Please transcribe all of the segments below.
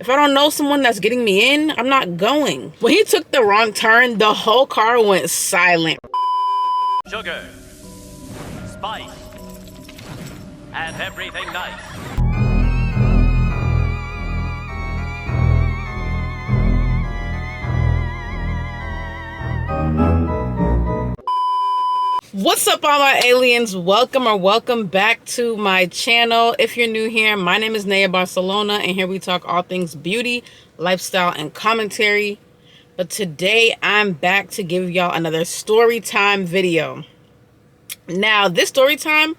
If I don't know someone that's getting me in, I'm not going. When he took the wrong turn, the whole car went silent. Sugar, spice, and everything nice. What's up, all my aliens? Welcome back to my channel. If you're new here, my name is Naya Barcelona, and here we talk all things beauty, lifestyle, and commentary. But today I'm back to give y'all another story time video. Now, this story time,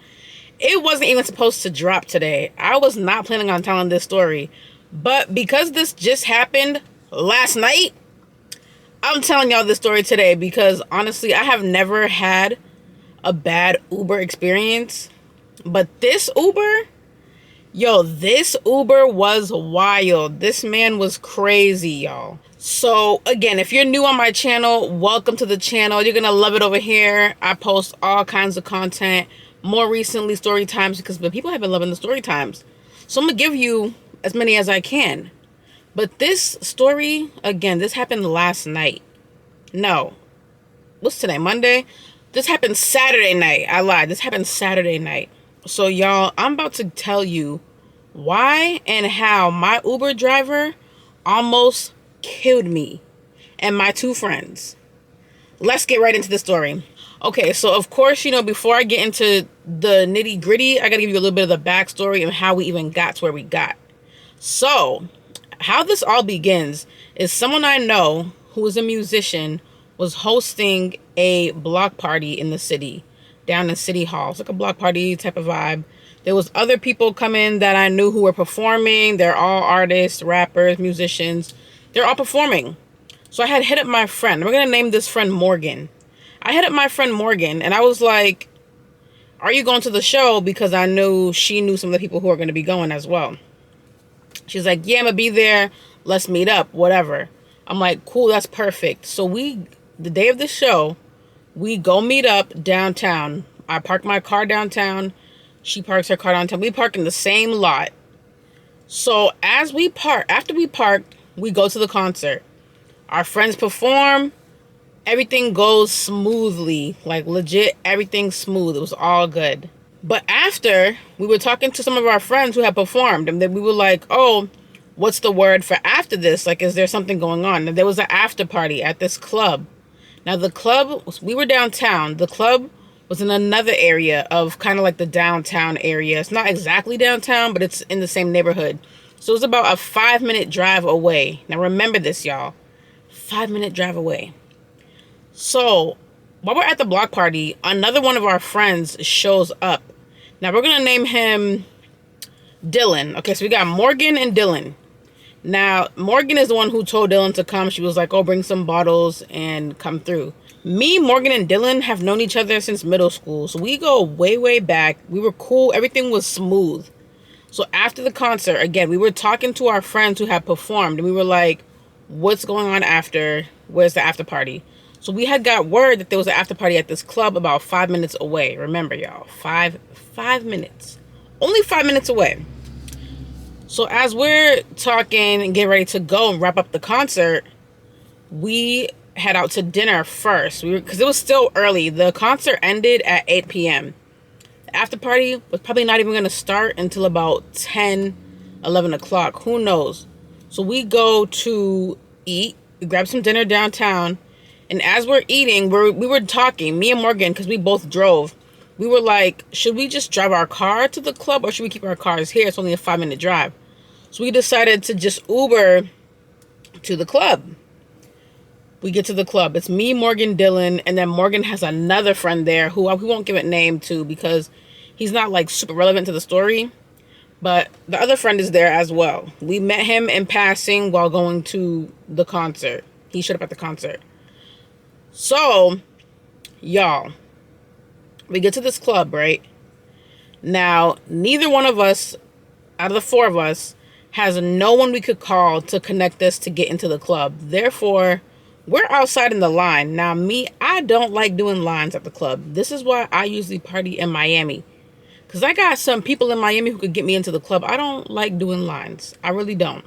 it wasn't even supposed to drop today. I was not planning on telling this story, but because this just happened last night, I'm telling y'all this story today because honestly, I have never had a bad Uber experience, but this Uber was wild. This man was crazy, y'all. So again, if you're new on my channel, welcome to the channel. You're gonna love it over here. I post all kinds of content, more recently story times, because people have been loving the story times, so I'm gonna give you as many as I can. But this story, again, this happened last night. No, what's today, Monday? This happened Saturday night. I lied. This happened Saturday night. So y'all, I'm about to tell you why and how my Uber driver almost killed me and my two friends. Let's get right into the story. Okay, so of course, before I get into the nitty gritty, I gotta give you a little bit of the backstory and how we even got to where we got. So how this all begins is someone I know who is a musician was hosting a block party in the city, down in City Hall. It's like a block party type of vibe. There was other people coming that I knew who were performing. They're all artists, rappers, musicians. They're all performing. So I had hit up my friend. We're going to name this friend Morgan. I hit up my friend Morgan and I was like, are you going to the show? Because I knew she knew some of the people who are going to be going as well. She's like, yeah, I'm going to be there. Let's meet up, whatever. I'm like, cool, that's perfect. So the day of the show, we go meet up downtown. I park my car downtown. She parks her car downtown. We park in the same lot. So after we parked, we go to the concert. Our friends perform. Everything goes smoothly. Like legit, everything's smooth. It was all good. But after, we were talking to some of our friends who had performed. And then we were like, oh, what's the word for after this? Like, is there something going on? And there was an after party at this club. Now, the club, we were downtown. The club was in another area of kind of like the downtown area. It's not exactly downtown, but it's in the same neighborhood. So it was about a 5-minute drive away. Now, remember this, y'all. 5-minute drive away. So while we're at the block party, another one of our friends shows up. Now, we're going to name him Dylan. Okay, so we got Morgan and Dylan. Now, Morgan is the one who told Dylan to come. She was like, oh, bring some bottles and come through. Me, Morgan, and Dylan have known each other since middle school. So we go way, way back. We were cool. Everything was smooth. So after the concert, again, we were talking to our friends who had performed. And we were like, what's going on after? Where's the after party? So we had got word that there was an after party at this club about 5 minutes away. Remember, y'all, five minutes. Only 5 minutes away. So as we're talking and getting ready to go and wrap up the concert, we head out to dinner first. Because it was still early. The concert ended at 8 p.m. The after party was probably not even going to start until about 10, 11 o'clock. Who knows? So we go to eat. We grab some dinner downtown. And as we're eating, we were talking, me and Morgan, because we both drove. We were like, should we just drive our car to the club or should we keep our cars here? It's only a 5-minute drive. So we decided to just Uber to the club. We get to the club. It's me, Morgan, Dylan, and then Morgan has another friend there who we won't give a name to because he's not like super relevant to the story. But the other friend is there as well. We met him in passing while going to the concert. He showed up at the concert. So, y'all, we get to this club, right? Now, neither one of us, out of the four of us, has no one we could call to connect us to get into the club. Therefore, we're outside in the line. Now, me, I don't like doing lines at the club. This is why I usually party in Miami. Because I got some people in Miami who could get me into the club. I don't like doing lines. I really don't.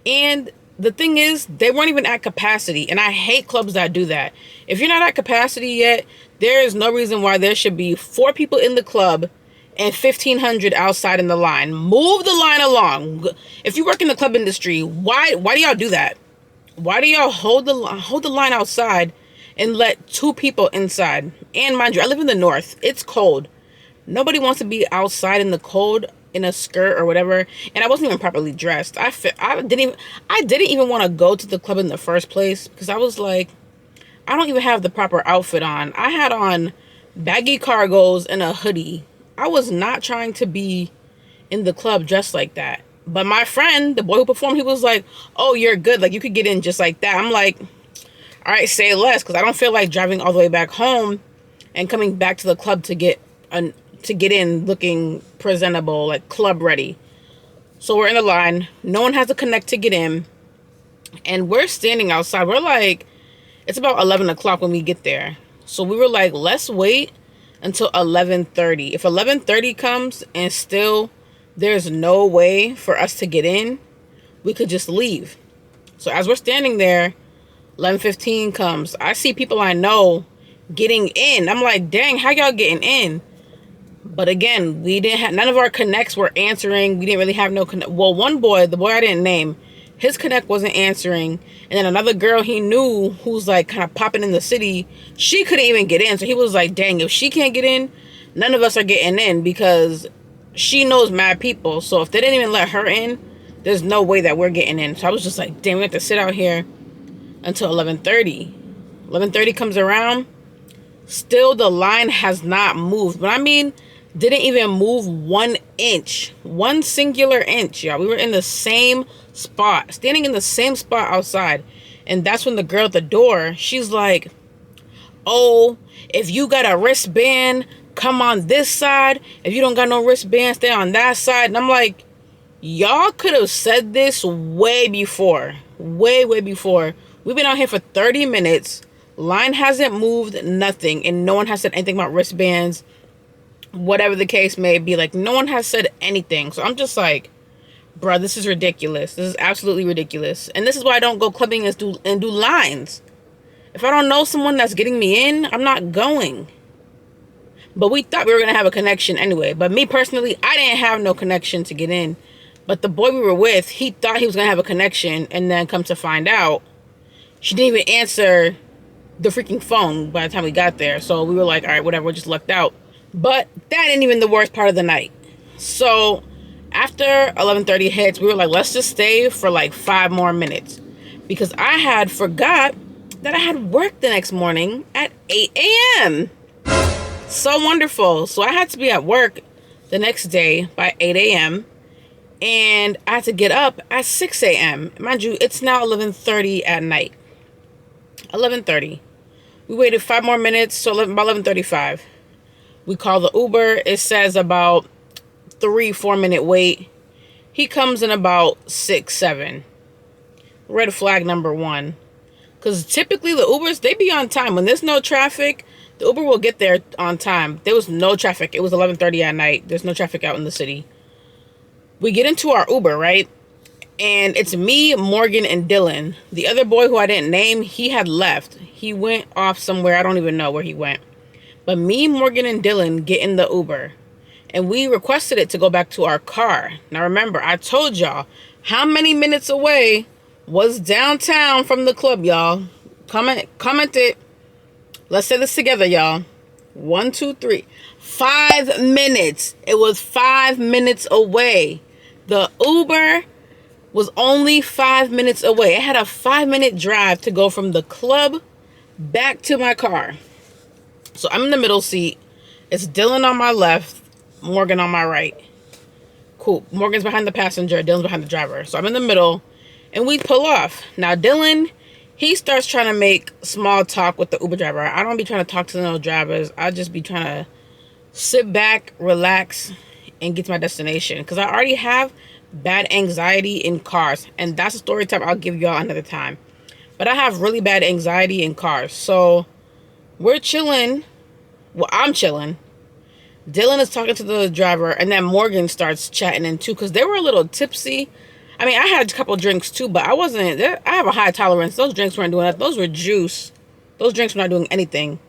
And the thing is, they weren't even at capacity. And I hate clubs that do that. If you're not at capacity yet, there is no reason why there should be 4 people in the club and 1,500 outside in the line. Move the line along. If you work in the club industry, why do y'all do that? Why do y'all hold the line outside and let 2 people inside? And mind you, I live in the north. It's cold. Nobody wants to be outside in the cold in a skirt or whatever. And I wasn't even properly dressed. I didn't even want to go to the club in the first place because I was like, I don't even have the proper outfit on. I had on baggy cargos and a hoodie. I was not trying to be in the club dressed like that. But my friend, the boy who performed, he was like, oh, you're good. Like, you could get in just like that. I'm like, all right, say less, because I don't feel like driving all the way back home and coming back to the club to get in looking presentable, like club ready. So we're in the line. No one has to connect to get in. And we're standing outside. We're like, it's about 11 o'clock when we get there. So we were like, let's wait until 11:30. If 11:30 comes and still there's no way for us to get in, we could just leave. So as we're standing there, 11:15 comes. I see people I know getting in. I'm like, dang, how y'all getting in? But again, we didn't have, none of our connects were answering. We didn't really have no connect. Well, one boy, the boy I didn't name, his connect wasn't answering. And then another girl he knew who's like kind of popping in the city, she couldn't even get in. So he was like, dang, if she can't get in, none of us are getting in because she knows mad people. So if they didn't even let her in, there's no way that we're getting in. So I was just like, damn, we have to sit out here until 11:30. 11:30 comes around. Still, the line has not moved. But I mean, didn't even move 1 inch. 1 singular inch, y'all. We were in the same spot. Standing in the same spot outside. And that's when the girl at the door, she's like, oh, if you got a wristband, come on this side. If you don't got no wristband, stay on that side. And I'm like, y'all could have said this way before. Way before. We've been out here for 30 minutes. Line hasn't moved, nothing. And no one has said anything about wristbands. Whatever the case may be. Like, no one has said anything. So I'm just like, bruh, this is ridiculous. This is absolutely ridiculous. And this is why I don't go clubbing and do lines. If I don't know someone that's getting me in, I'm not going. But we thought we were going to have a connection anyway. But me personally, I didn't have no connection to get in. But the boy we were with, he thought he was going to have a connection. And then come to find out, she didn't even answer the freaking phone by the time we got there. So we were like, all right, whatever, we're just lucked out. But that ain't even the worst part of the night. So after 11:30 hits, we were like, let's just stay for like 5 more minutes. Because I had forgot that I had work the next morning at 8 a.m. So wonderful. So I had to be at work the next day by 8 a.m. And I had to get up at 6 a.m. Mind you, it's now 11:30 at night. 11:30. We waited 5 more minutes, so about 11:35. We call the Uber. It says about 3-4 minute wait. He comes in about 6, 7. Red flag number 1. Because typically the Ubers, they be on time. When there's no traffic, the Uber will get there on time. There was no traffic. It was 11:30 at night. There's no traffic out in the city. We get into our Uber, right? And it's me, Morgan, and Dylan. The other boy who I didn't name, he had left. He went off somewhere. I don't even know where he went. But me, Morgan, and Dylan get in the Uber. And we requested it to go back to our car. Now remember, I told y'all how many minutes away was downtown from the club, y'all. Comment it. Let's say this together, y'all. 1, 2, 3. 5 minutes. It was 5 minutes away. The Uber was only 5 minutes away. It had a 5-minute drive to go from the club back to my car. So I'm in the middle seat. It's Dylan on my left, Morgan on my right. Cool. Morgan's behind the passenger, Dylan's behind the driver. So I'm in the middle, and we pull off. Now Dylan, he starts trying to make small talk with the Uber driver. I don't be trying to talk to no drivers. I just be trying to sit back, relax, and get to my destination. Because I already have bad anxiety in cars. And that's a story time I'll give y'all another time. But I have really bad anxiety in cars. So we're chilling. Well, I'm chilling. Dylan is talking to the driver. And then Morgan starts chatting in too. Because they were a little tipsy. I mean, I had a couple drinks too, but I wasn't. I have a high tolerance. Those drinks weren't doing that. Those were juice. Those drinks were not doing anything.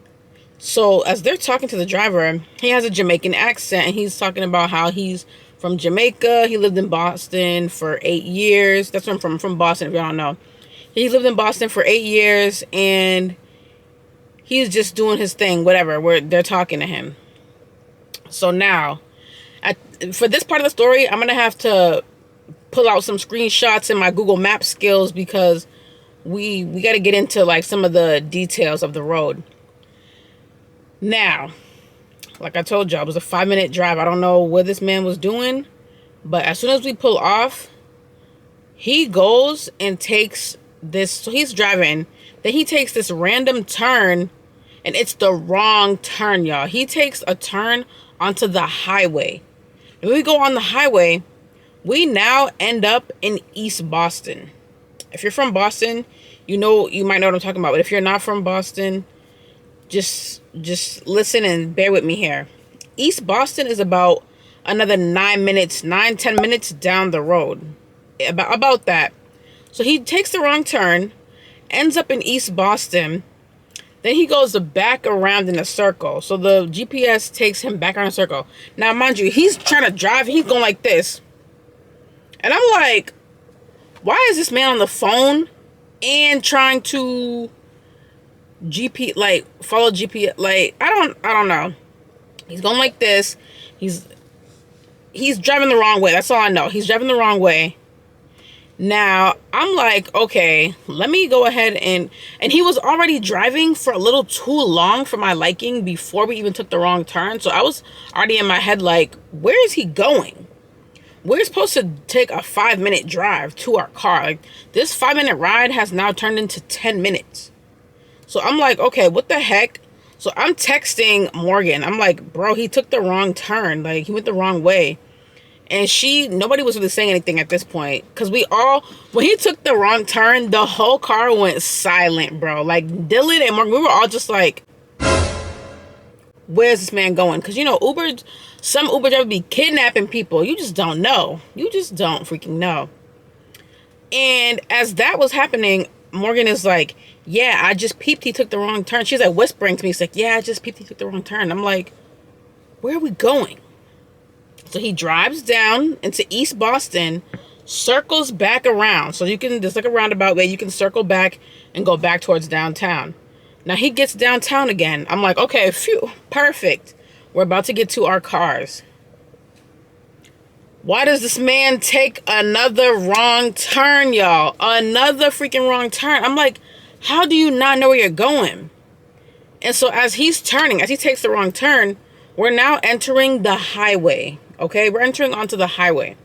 So as they're talking to the driver, he has a Jamaican accent, and he's talking about how he's from Jamaica. He lived in Boston for 8 years. That's where I'm from Boston, if y'all don't know. He lived in Boston for 8 years, and he's just doing his thing, whatever, where they're talking to him. So now, for this part of the story, I'm going to have to pull out some screenshots in my Google Maps skills, because we got to get into like some of the details of the road. Now, like I told y'all, it was a 5-minute drive. I don't know what this man was doing, but as soon as we pull off, he goes and takes this. So he's driving, then he takes this random turn, and it's the wrong turn, y'all. He takes a turn onto the highway. When we go on the highway, we now end up in East Boston. If you're from Boston, you might know what I'm talking about. But if you're not from Boston, just listen and bear with me here. East Boston is about another 10 minutes down the road. About that. So he takes the wrong turn, ends up in East Boston. Then he goes back around in a circle. So the GPS takes him back around a circle. Now, mind you, he's trying to drive. He's going like this. And I'm like, why is this man on the phone and trying to follow GPS? Like, I don't know. He's going like this. He's driving the wrong way. That's all I know. He's driving the wrong way. Now, I'm like, okay, let me go ahead and he was already driving for a little too long for my liking before we even took the wrong turn. So I was already in my head like, where is he going? We're supposed to take a 5-minute drive to our car. Like, this 5-minute ride has now turned into 10 minutes. So I'm like, okay, what the heck? So I'm texting Morgan. I'm like, bro, he took the wrong turn. Like, he went the wrong way. And nobody was really saying anything at this point. Because when he took the wrong turn, the whole car went silent, bro. Like, Dylan and Morgan, we were all just like, where's this man going? Because, some Uber drivers be kidnapping people. You just don't know. You just don't freaking know. And as that was happening, Morgan is like, yeah, I just peeped he took the wrong turn. She's like whispering to me. She's like, yeah, I just peeped he took the wrong turn. I'm like, where are we going? So he drives down into East Boston, circles back around. So there's like a roundabout way. You can circle back and go back towards downtown. Now he gets downtown again. I'm like, okay, phew, perfect. We're about to get to our cars. Why does this man take another wrong turn, y'all? Another freaking wrong turn. I'm like, how do you not know where you're going? And so as he takes the wrong turn, we're now entering the highway. Okay, we're entering onto the highway.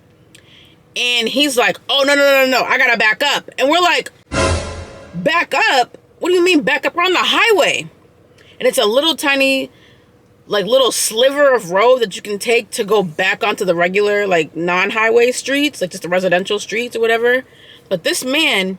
And he's like, oh, no, I gotta back up. And we're like, back up? What do you mean back up? We're on the highway. And it's a little tiny, like, little sliver of road that you can take to go back onto the regular, like, non-highway streets, like just the residential streets or whatever. But this man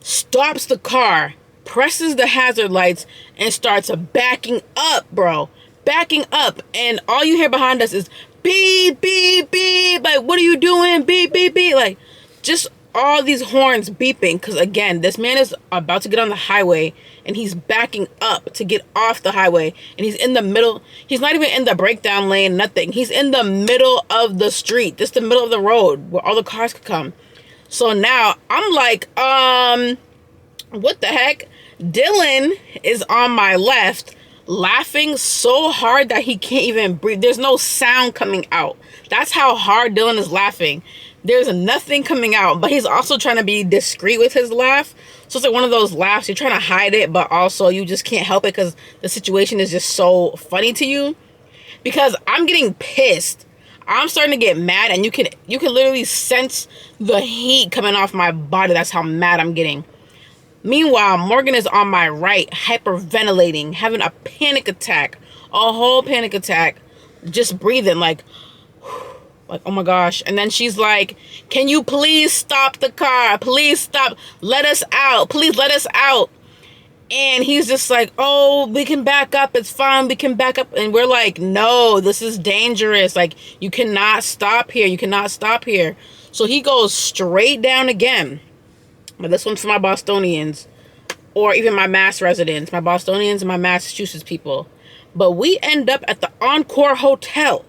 stops the car, presses the hazard lights, and starts backing up, bro. Backing up. And all you hear behind us is beep, beep, beep. Like, what are you doing? Beep, beep, beep. Like, just all these horns beeping. Because, again, this man is about to get on the highway, and he's backing up to get off the highway. And he's in the middle. He's not even in the breakdown lane, nothing. He's in the middle of the street. Just the middle of the road where all the cars could come. So now, I'm like, what the heck? Dylan is on my left, laughing so hard that he can't even breathe. There's no sound coming out. That's how hard Dylan is laughing. There's nothing coming out, but he's also trying to be discreet with his laugh. So it's like one of those laughs, you're trying to hide it, but also you just can't help it because the situation is just so funny to you. Because I'm getting pissed. I'm starting to get mad, and you can literally sense the heat coming off my body. That's how mad I'm getting. Meanwhile, Morgan is on my right, hyperventilating, having a panic attack, a whole panic attack, just breathing like, oh my gosh. And then she's like, can you please stop the car? Please stop. Let us out. Please let us out. And he's just like, oh, we can back up. It's fine. We can back up. And we're like, no, this is dangerous. Like, you cannot stop here. You cannot stop here. So he goes straight down again. But this one's for my Bostonians, or even my Mass residents, my Bostonians and my Massachusetts people. But we end up at the Encore Hotel.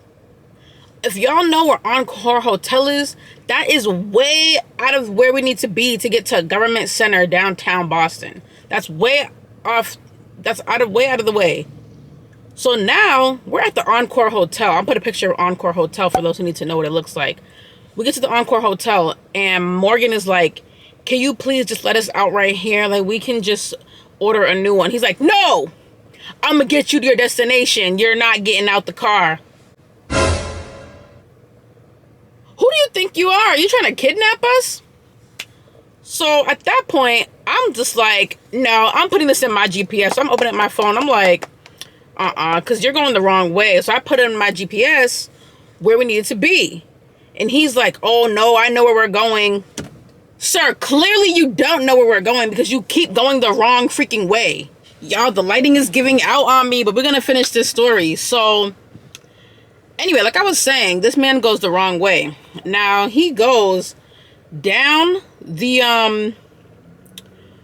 If y'all know where Encore Hotel is, that is way out of where we need to be to get to Government Center, downtown Boston. That's way off. That's way out of the way. So now we're at the Encore Hotel. I'll put a picture of Encore Hotel for those who need to know what it looks like. We get to the Encore Hotel and Morgan is like, can you please just let us out right here? Like, we can just order a new one. He's like, no, I'm gonna get you to your destination. You're not getting out the car. Who do you think you are? Are you trying to kidnap us? So at that point, I'm just like, no, I'm putting this in my GPS. So I'm opening up my phone. I'm like, because you're going the wrong way. So I put in my GPS where we needed to be. And he's like, oh no, I know where we're going. Sir, clearly you don't know where we're going because you keep going the wrong freaking way. Y'all, the lighting is giving out on me, but we're going to finish this story. So anyway, like I was saying, this man goes the wrong way. Now he goes down the,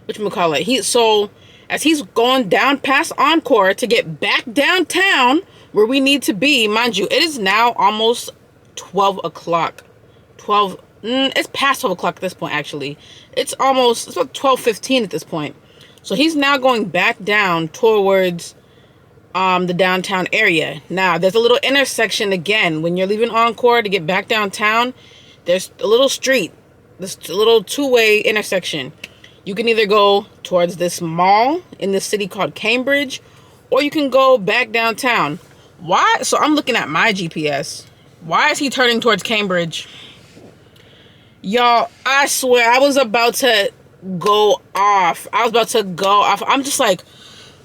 whatchamacallit, so as he's going down past Encore to get back downtown where we need to be, mind you, it is now almost 12 o'clock. It's past 12 o'clock at this point, actually. It's about 12:15 at this point. So he's now going back down towards the downtown area. Now, there's a little intersection again. When you're leaving Encore to get back downtown, there's a little street. This little two-way intersection. You can either go towards this mall in this city called Cambridge, or you can go back downtown. Why? So I'm looking at my GPS. Why is he turning towards Cambridge? Y'all, I swear, I was about to go off. I'm just like,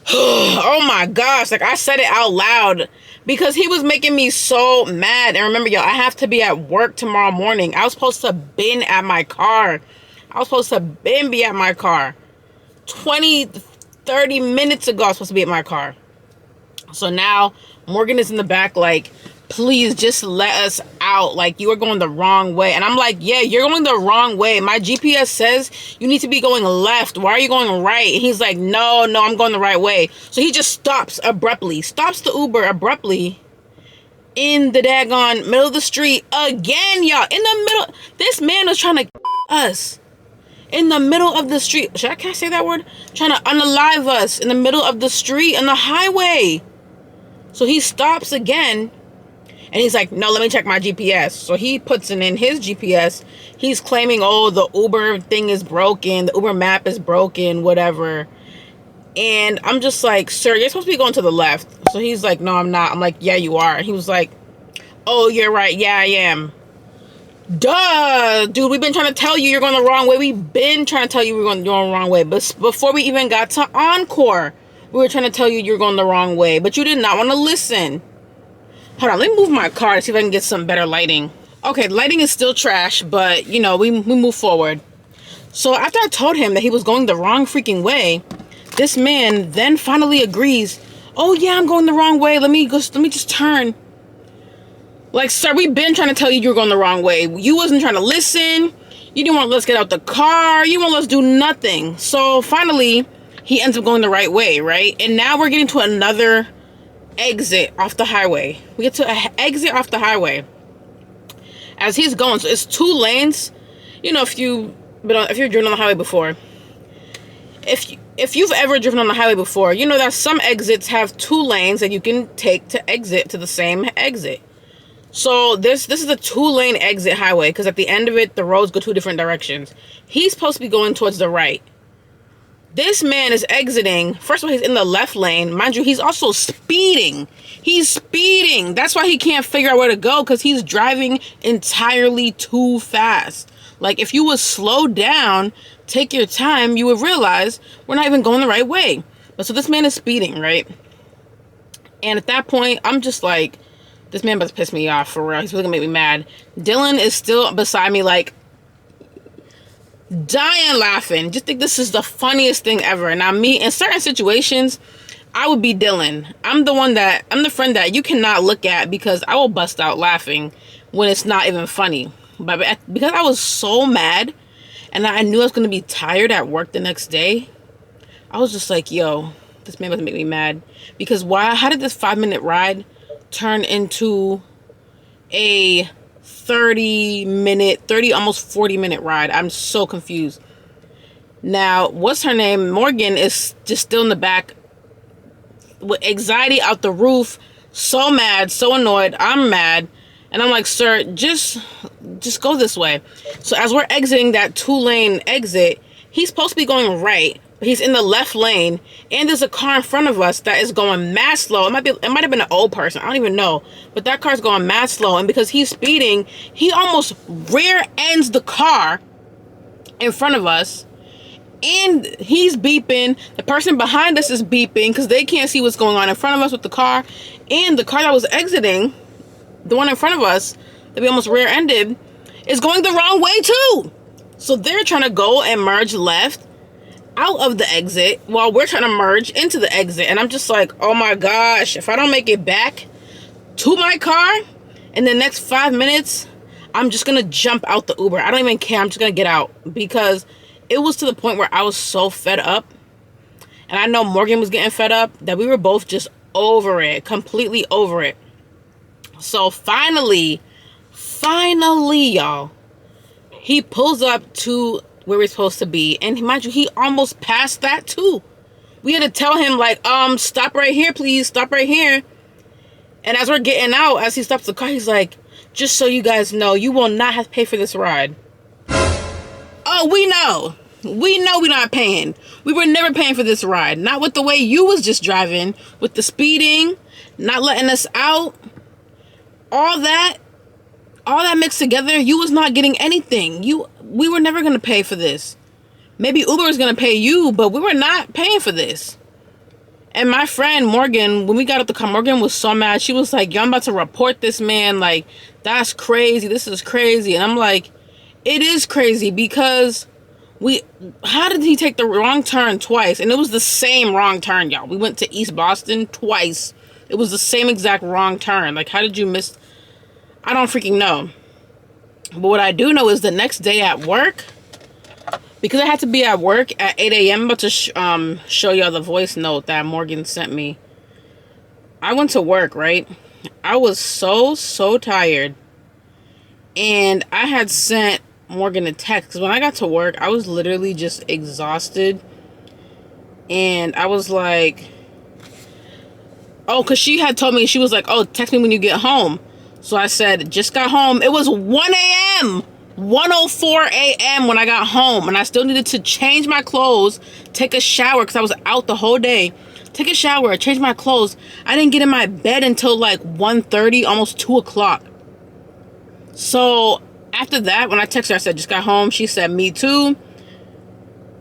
oh my gosh. Like, I said it out loud because he was making me so mad. And remember, y'all, I have to be at work tomorrow morning. I was supposed to been at my car. 20, 30 minutes ago, I was supposed to be at my car. So now Morgan is in the back like, please just let us out. Like, you are going the wrong way. And I'm like, yeah, you're going the wrong way. My GPS says you need to be going left. Why are you going right? And he's like, no, I'm going the right way. So he just stops the Uber abruptly in the daggone middle of the street again, y'all. In the middle. This man was trying to us in the middle of the street. Can I say that word? Trying to unalive us in the middle of the street on the highway. So he stops again. And he's like, no, let me check my GPS. So he puts it in his GPS. He's claiming, oh, the Uber thing is broken. The Uber map is broken, whatever. And I'm just like, sir, you're supposed to be going to the left. So he's like, no, I'm not. I'm like, yeah, you are. And he was like, oh, you're right. Yeah, I am. Duh, dude, we've been trying to tell you you're going the wrong way. We've been trying to tell you we're going the wrong way. But before we even got to Encore, we were trying to tell you you're going the wrong way. But you did not want to listen. Hold on, let me move my car to see if I can get some better lighting. Okay, lighting is still trash, but, you know, we move forward. So after I told him that he was going the wrong freaking way, this man then finally agrees, oh, yeah, I'm going the wrong way. Let me just turn. Like, sir, we've been trying to tell you you're going the wrong way. You wasn't trying to listen. You didn't want to let us get out the car. You didn't want to let us do nothing. So finally, he ends up going the right way, right? And now we're getting to another exit off the highway. We get to an exit off the highway as he's going. So it's two lanes. You know, if you've driven on the highway before, if you've ever driven on the highway before, you know that some exits have two lanes that you can take to exit to the same exit. So this is a 2-lane exit highway because at the end of it, the roads go 2 different directions. He's supposed to be going towards the right. This man is exiting. First of all, he's in the left lane. Mind you, he's also speeding. He's speeding. That's why he can't figure out where to go, because he's driving entirely too fast. Like, if you would slow down, take your time, you would realize we're not even going the right way. But so this man is speeding, right? And at that point, I'm just like, this man about to piss me off, for real. He's really gonna make me mad. Dylan is still beside me, like, dying laughing. Just think this is the funniest thing ever. Now, me, in certain situations, I would be Dylan. I'm the friend that you cannot look at because I will bust out laughing when it's not even funny. But because I was so mad and I knew I was going to be tired at work the next day, I was just like, yo, this man doesn't make me mad. Because how did this 5-minute ride turn into a 30, almost 40-minute ride? I'm so confused. Now, what's her name? Morgan is just still in the back with anxiety out the roof. So mad, so annoyed. I'm mad. And I'm like, sir, just go this way. So as we're exiting that 2-lane exit, he's supposed to be going right, but he's in the left lane, and there's a car in front of us that is going mad slow. It might have been an old person, I don't even know, but that car's going mad slow, and because he's speeding, he almost rear ends the car in front of us, and he's beeping. The person behind us is beeping because they can't see what's going on in front of us with the car, and the car that was exiting, the one in front of us that we almost rear-ended, is going the wrong way too. So they're trying to go and merge left out of the exit while we're trying to merge into the exit. And I'm just like, oh my gosh, if I don't make it back to my car in the next 5 minutes, I'm just gonna jump out the Uber. I don't even care. I'm just gonna get out, because it was to the point where I was so fed up, and I know Morgan was getting fed up, that we were both just over it, completely over it. So finally, y'all, he pulls up to where we're supposed to be. And mind you, he almost passed that too. We had to tell him, like, stop right here, please. Stop right here. And as we're getting out, as he stops the car, he's like, just so you guys know, you will not have to pay for this ride. Oh, we know. We know we're not paying. We were never paying for this ride. Not with the way you was just driving, with the speeding, not letting us out. All that mixed together, you was not getting anything. We were never going to pay for this. Maybe Uber was going to pay you, but we were not paying for this. And my friend Morgan, when we got up the car, Morgan was so mad. She was like, yo, I'm about to report this man. Like, that's crazy. This is crazy. And I'm like, it is crazy, because how did he take the wrong turn twice? And it was the same wrong turn, y'all. We went to East Boston twice. It was the same exact wrong turn. Like, how did you miss? I don't freaking know. But what I do know is the next day at work, because I had to be at work at 8 a.m. I'm about to show y'all the voice note that Morgan sent me. I went to work, right? I was so tired. And I had sent Morgan a text, because when I got to work, I was literally just exhausted. And I was like, oh, because she had told me, she was like, oh, text me when you get home. So I said, just got home. It was 1 a.m. 1:04 a.m. when I got home. And I still needed to change my clothes, take a shower, because I was out the whole day. Take a shower, change my clothes. I didn't get in my bed until like 1:30, almost 2 o'clock. So after that, when I texted her, I said, just got home. She said, me too.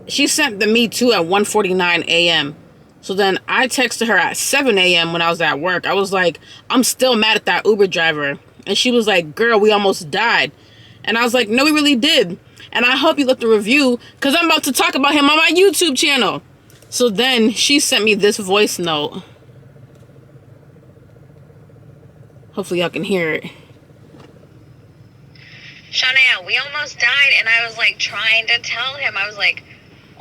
She sent the me too at 1:49 a.m. So then I texted her at 7 a.m. when I was at work. I was like, I'm still mad at that Uber driver. And she was like, girl, we almost died. And I was like, no, we really did. And I hope you left a review, because I'm about to talk about him on my YouTube channel. So then she sent me this voice note. Hopefully y'all can hear it. Shania, we almost died, and I was like trying to tell him, I was like,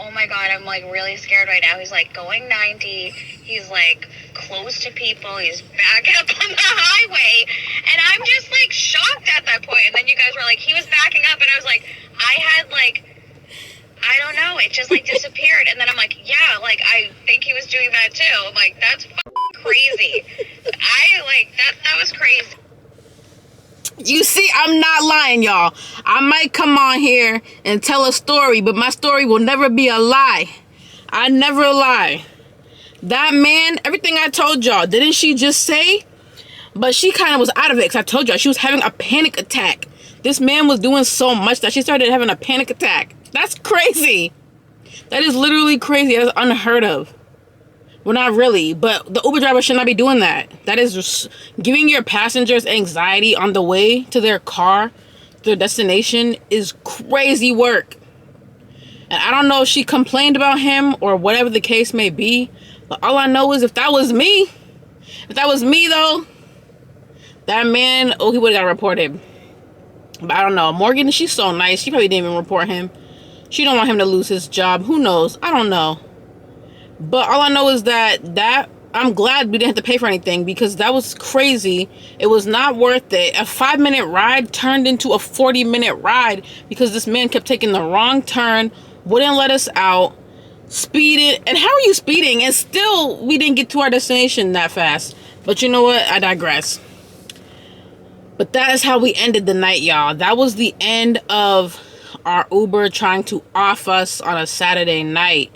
oh my god, I'm like really scared right now. He's like going 90, he's like close to people, he's back up on the highway, and I'm just like shocked at that point. And then you guys were like, he was backing up, and I was like, I had like, I don't know, it just like disappeared. And then I'm like, yeah, like I think he was doing that too. I'm like, that's crazy. That was crazy. You see, I'm not lying, y'all. I might come on here and tell a story, but my story will never be a lie. I never lie. That man, everything I told y'all, didn't she just say? But she kind of was out of it, because I told y'all she was having a panic attack. This man was doing so much that she started having a panic attack. That's crazy. That is literally crazy. That's unheard of. Well, not really, but the Uber driver should not be doing that. That is just giving your passengers anxiety on the way to their car, their destination, is crazy work. And I don't know if she complained about him or whatever the case may be, but all I know is if that was me though, that man, oh, he would have got reported. But I don't know. Morgan, she's so nice. She probably didn't even report him. She don't want him to lose his job. Who knows? I don't know. But all I know is that I'm glad we didn't have to pay for anything, because that was crazy. It was not worth it. A 5-minute ride turned into a 40-minute ride because this man kept taking the wrong turn, wouldn't let us out, speeded. And how are you speeding? And still, we didn't get to our destination that fast. But you know what? I digress. But that is how we ended the night, y'all. That was the end of our Uber trying to off us on a Saturday night.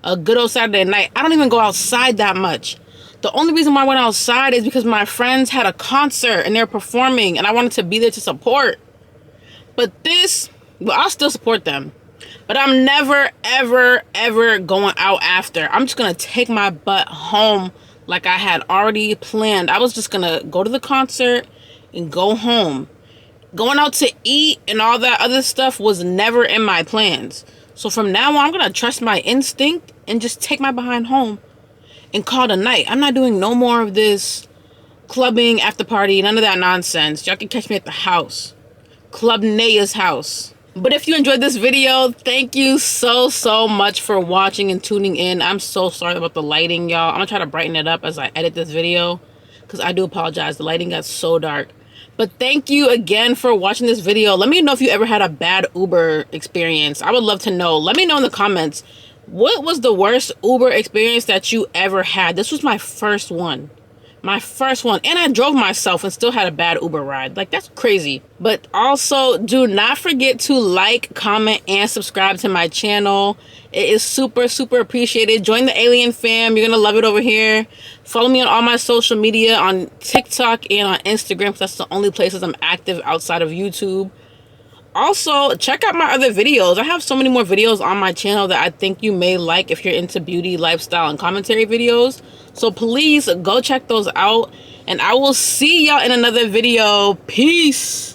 A good old Saturday night. I don't even go outside that much. The only reason why I went outside is because my friends had a concert and they're performing and I wanted to be there to support. But this, well, I'll still support them. But I'm never, ever, ever going out after. I'm just going to take my butt home like I had already planned. I was just going to go to the concert and go home. Going out to eat and all that other stuff was never in my plans. So from now on, I'm going to trust my instinct and just take my behind home and call it a night. I'm not doing no more of this clubbing, after party, none of that nonsense. Y'all can catch me at the house. Club Naya's house. But if you enjoyed this video, thank you so much for watching and tuning in. I'm so sorry about the lighting, y'all. I'm going to try to brighten it up as I edit this video, because I do apologize. The lighting got so dark. But thank you again for watching this video. Let me know if you ever had a bad Uber experience. I would love to know. Let me know in the comments. What was the worst Uber experience that you ever had? This was my first one. My first one. And I drove myself and still had a bad Uber ride. Like, that's crazy. But also, do not forget to like, comment, and subscribe to my channel. It is super appreciated. Join the Alien fam. You're going to love it over here. Follow me on all my social media, on TikTok and on Instagram, because that's the only places I'm active outside of YouTube. Also, check out my other videos. I have so many more videos on my channel that I think you may like if you're into beauty, lifestyle, and commentary videos. So please go check those out. And I will see y'all in another video. Peace.